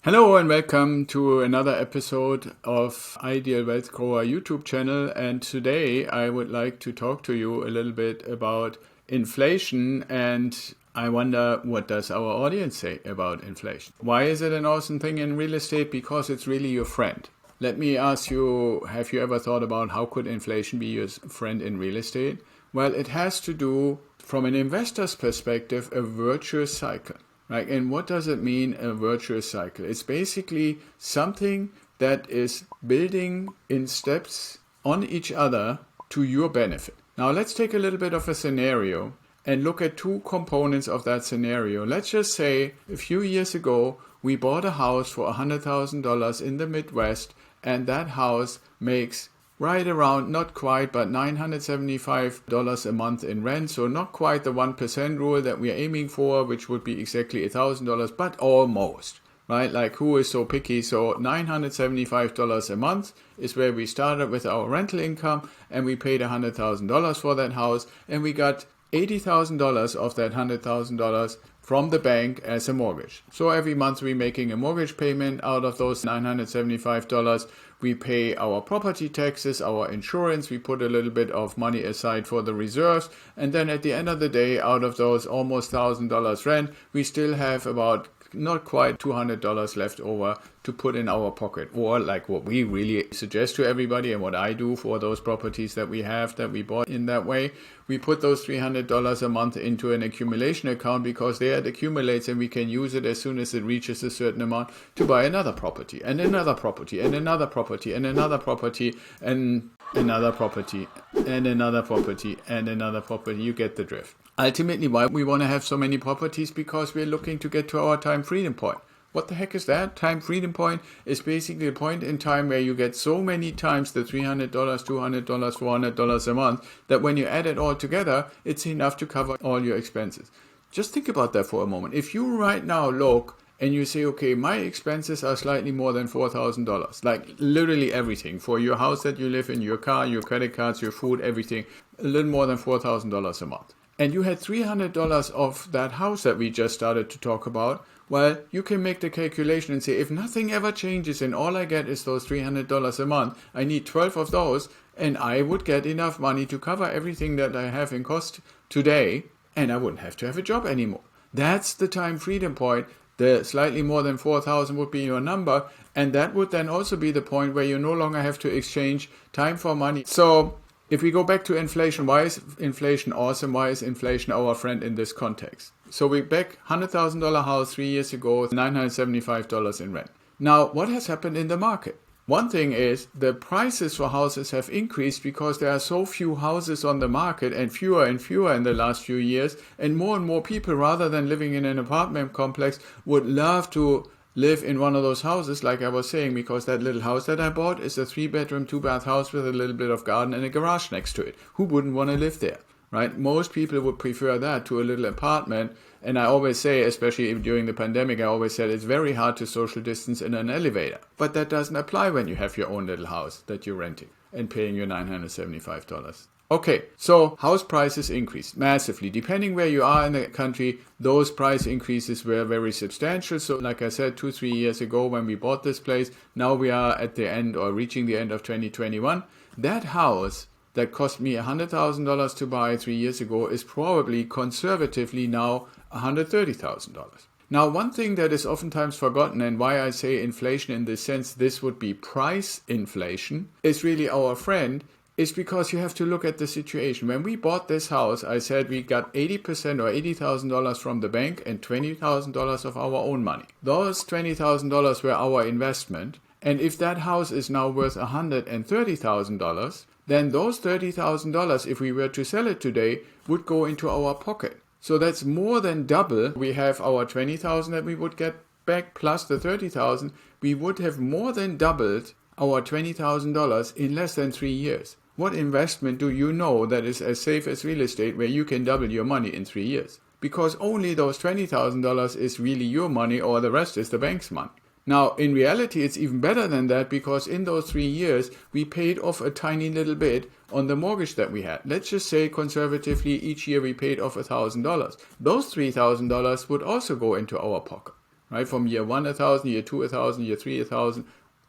Hello and welcome to another episode of Ideal Wealth Grower YouTube channel. And today I would like to talk to you a little bit about inflation, and I wonder, what does our audience say about inflation? Why is it an awesome thing in real estate? Because it's really your friend. Let me ask you, have you ever thought about how could inflation be your friend in real estate? Well, it has to do, from an investor's perspective, a virtuous cycle. Right? And what does it mean, a virtuous cycle? It's basically something that is building in steps on each other to your benefit. Now let's take a little bit of a scenario and look at two components of that scenario. Let's just say a few years ago we bought a house for $100,000 in the Midwest, and that house makes right around, not quite, but $975 a month in rent. So not quite the 1% rule that we're aiming for, which would be exactly $1,000, but almost, right? Like, who is so picky? So $975 a month is where we started with our rental income, and we paid $100,000 for that house, and we got $80,000 of that $100,000 from the bank as a mortgage. So every month we're making a mortgage payment out of those $975. We pay our property taxes, our insurance, we put a little bit of money aside for the reserves, and then at the end of the day, out of those almost $1,000 rent, we still have about not quite $200 left over to put in our pocket. Or like what we really suggest to everybody, and what I do for those properties that we have that we bought in that way, we put those $300 a month into an accumulation account, because there it accumulates and we can use it as soon as it reaches a certain amount to buy another property and another property and another property and another property and another property and another property and another property. You get the drift. Ultimately, why we want to have so many properties? Because we're looking to get to our time freedom point. What the heck is that? Time freedom point is basically a point in time where you get so many times the $300, $200, $400 a month that when you add it all together, it's enough to cover all your expenses. Just think about that for a moment. If you right now look and you say, okay, my expenses are slightly more than $4,000, like literally everything, for your house that you live in, your car, your credit cards, your food, everything, a little more than $4,000 a month. And you had $300 of that house that we just started to talk about, well, you can make the calculation and say, if nothing ever changes and all I get is those $300 a month, I need 12 of those, and I would get enough money to cover everything that I have in cost today, and I wouldn't have to have a job anymore. That's the time freedom point. The slightly more than 4,000 would be your number, and that would then also be the point where you no longer have to exchange time for money. So if we go back to inflation, why is inflation awesome? Why is inflation our friend in this context? So we back $100,000 house 3 years ago, $975 in rent. Now, what has happened in the market? One thing is the prices for houses have increased because there are so few houses on the market, and fewer in the last few years. And more people, rather than living in an apartment complex, would love to live in one of those houses, like I was saying, because that little house that I bought is a 3-bedroom, 2-bath house with a little bit of garden and a garage next to it. Who wouldn't want to live there, right? Most people would prefer that to a little apartment. And I always say, especially during the pandemic, I always said it's very hard to social distance in an elevator. But that doesn't apply when you have your own little house that you're renting and paying your $975. Okay, so house prices increased massively. Depending where you are in the country, those price increases were very substantial. So like I said, 2-3 years ago when we bought this place, now we are at the end or reaching the end of 2021. That house that cost me $100,000 to buy 3 years ago is probably conservatively now $130,000. Now, one thing that is oftentimes forgotten, and why I say inflation in this sense, this would be price inflation, is really our friend, is because you have to look at the situation. When we bought this house, I said we got 80% or $80,000 from the bank and $20,000 of our own money. Those $20,000 were our investment. And if that house is now worth $130,000, then those $30,000, if we were to sell it today, would go into our pocket. So that's more than double. We have our $20,000 that we would get back plus the $30,000. We would have more than doubled our $20,000 in less than 3 years. What investment do you know that is as safe as real estate, where you can double your money in 3 years? Because only those $20,000 is really your money, or the rest is the bank's money. Now, in reality, it's even better than that, because in those 3 years, we paid off a tiny little bit on the mortgage that we had. Let's just say conservatively, each year we paid off $1,000. Those $3,000 would also go into our pocket. right? From year 1, 1,000, year 2, 1,000, year 3, 1,000,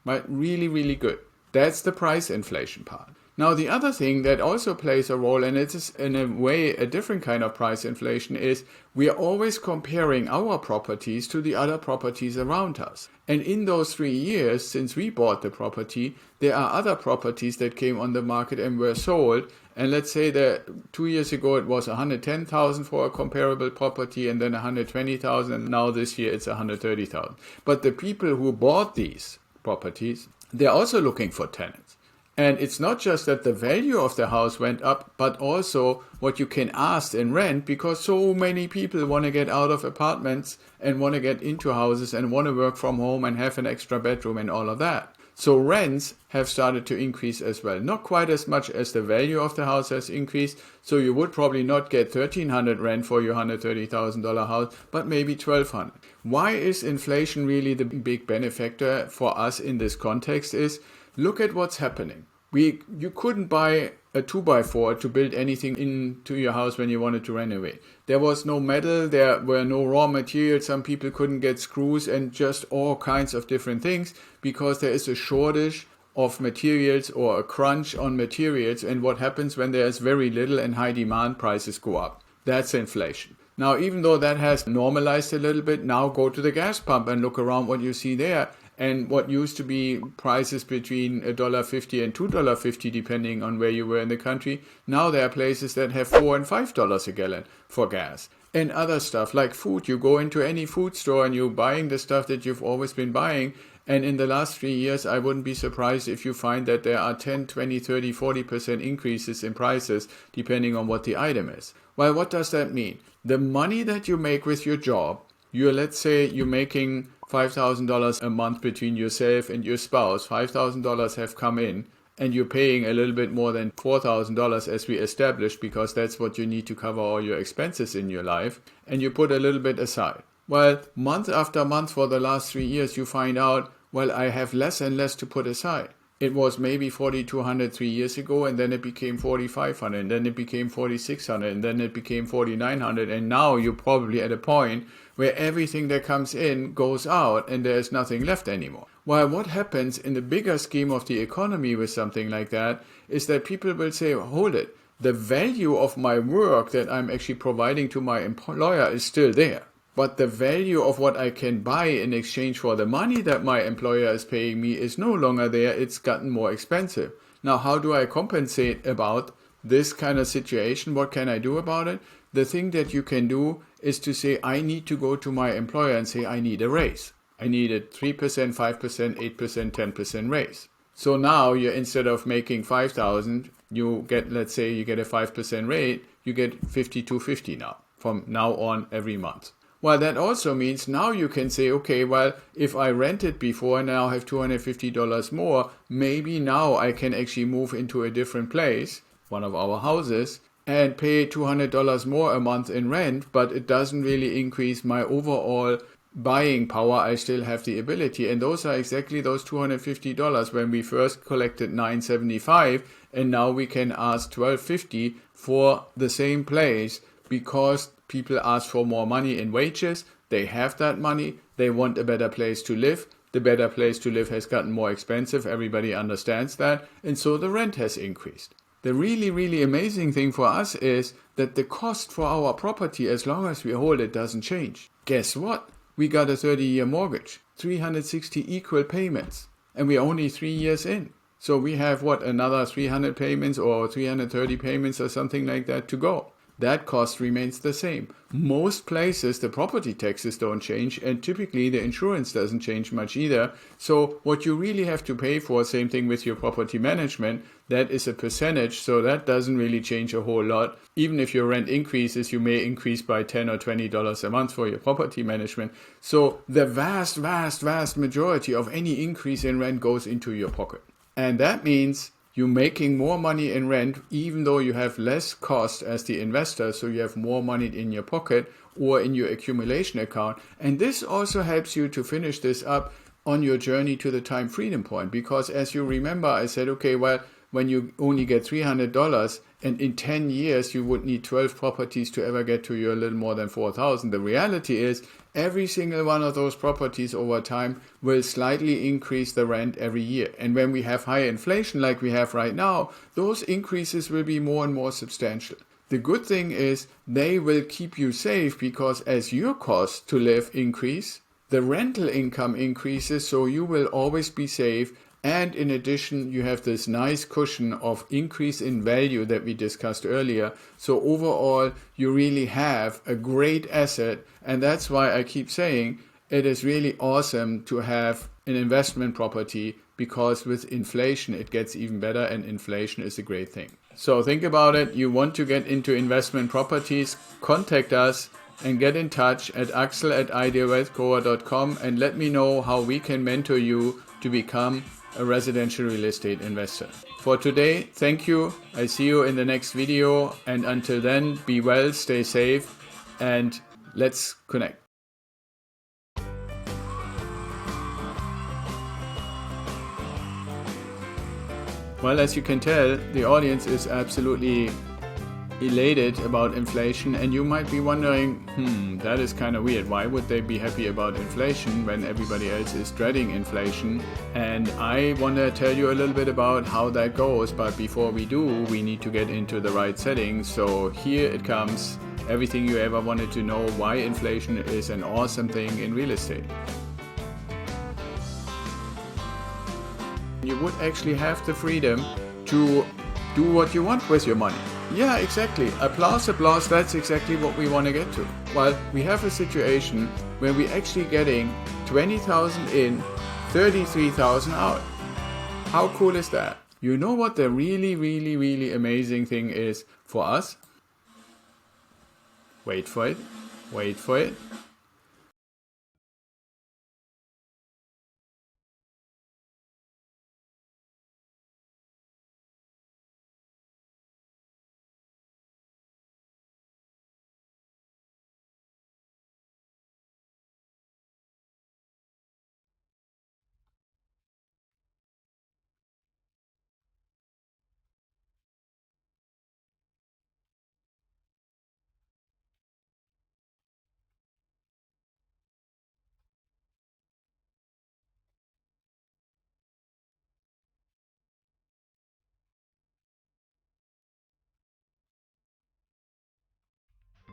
right? Really, really good. That's the price inflation part. Now, the other thing that also plays a role, and it is in a way a different kind of price inflation, is we are always comparing our properties to the other properties around us. And in those 3 years since we bought the property, there are other properties that came on the market and were sold. And let's say that 2 years ago it was 110,000 for a comparable property, and then 120,000, and now this year it's 130,000. But the people who bought these properties, they're also looking for tenants. And it's not just that the value of the house went up, but also what you can ask in rent, because so many people want to get out of apartments and want to get into houses and want to work from home and have an extra bedroom and all of that. So rents have started to increase as well. Not quite as much as the value of the house has increased. So you would probably not get $1,300 rent for your $130,000 house, but maybe $1,200. Why is inflation really the big benefactor for us in this context is, look at what's happening. You couldn't buy a 2x4 to build anything into your house when you wanted to renovate. There was no metal, there were no raw materials, some people couldn't get screws and just all kinds of different things because there is a shortage of materials or a crunch on materials. And what happens when there's very little and high demand, prices go up. That's inflation. Now, even though that has normalized a little bit, now go to the gas pump and look around what you see there. And what used to be prices between $1.50 and $2.50, depending on where you were in the country, now there are places that have $4 and $5 a gallon for gas. And other stuff like food. You go into any food store and you're buying the stuff that you've always been buying. And in the last 3 years, I wouldn't be surprised if you find that there are 10, 20, 30, 40% increases in prices, depending on what the item is. Well, what does that mean? The money that you make with your job, let's say you're making $5,000 a month between yourself and your spouse, $5,000 have come in, and you're paying a little bit more than $4,000 as we established, because that's what you need to cover all your expenses in your life, and you put a little bit aside. Well, month after month for the last 3 years, you find out, well, I have less and less to put aside. It was maybe $4,200 3 years ago, and then it became $4,500, and then it became $4,600, and then it became $4,900, and now you're probably at a point where everything that comes in goes out and there's nothing left anymore. Well, what happens in the bigger scheme of the economy with something like that is that people will say, hold it, the value of my work that I'm actually providing to my employer is still there. But the value of what I can buy in exchange for the money that my employer is paying me is no longer there. It's gotten more expensive. Now, how do I compensate about this kind of situation? What can I do about it? The thing that you can do is to say, I need to go to my employer and say, I need a raise. I need a 3%, 5%, 8%, 10% raise. So now you, instead of making $5,000, you get, let's say you get a 5% rate, you get $5,250 now, from now on every month. Well, that also means now you can say, okay, well, if I rented before and now have $250 more, maybe now I can actually move into a different place, one of our houses, and pay $200 more a month in rent, but it doesn't really increase my overall buying power. I still have the ability. And those are exactly those $250 when we first collected $975, and now we can ask $1,250 for the same place because people ask for more money in wages. They have that money. They want a better place to live. The better place to live has gotten more expensive. Everybody understands that. And so the rent has increased. The really, really amazing thing for us is that the cost for our property, as long as we hold it, doesn't change. Guess what? We got a 30-year mortgage, 360 equal payments, and we're only 3 years in. So we have, another 300 payments or 330 payments or something like that to go. That cost remains the same. Most places, the property taxes don't change, and typically the insurance doesn't change much either. So what you really have to pay for, same thing with your property management, that is a percentage, so that doesn't really change a whole lot. Even if your rent increases, you may increase by $10 or $20 a month for your property management. So the vast, vast, vast majority of any increase in rent goes into your pocket. And that means you're making more money in rent, even though you have less cost as the investor, so you have more money in your pocket or in your accumulation account. And this also helps you to finish this up on your journey to the time freedom point. Because as you remember, I said, okay, well, when you only get $300, and in 10 years you would need 12 properties to ever get to your little more than 4,000. The reality is every single one of those properties over time will slightly increase the rent every year. And when we have high inflation like we have right now, those increases will be more and more substantial. The good thing is they will keep you safe, because as your costs to live increase, the rental income increases, so you will always be safe. And in addition, you have this nice cushion of increase in value that we discussed earlier. So overall, you really have a great asset. And that's why I keep saying it is really awesome to have an investment property, because with inflation, it gets even better, and inflation is a great thing. So think about it. You want to get into investment properties, contact us and get in touch at axel@idealwealthgrower.com and let me know how we can mentor you to become a residential real estate investor. For today, thank you. I see you in the next video. And until then, be well, stay safe, and let's connect. Well, as you can tell, the audience is absolutely elated about inflation, and you might be wondering, that is kind of weird. Why would they be happy about inflation when everybody else is dreading inflation? And I want to tell you a little bit about how that goes, but before we do, we need to get into the right settings. So here it comes, everything you ever wanted to know why inflation is an awesome thing in real estate. You would actually have the freedom to do what you want with your money. Yeah, exactly. Applause, applause. That's exactly what we want to get to. Well, we have a situation where we're actually getting 20,000 in, 33,000 out. How cool is that? You know what the really, really, really amazing thing is for us? Wait for it. Wait for it.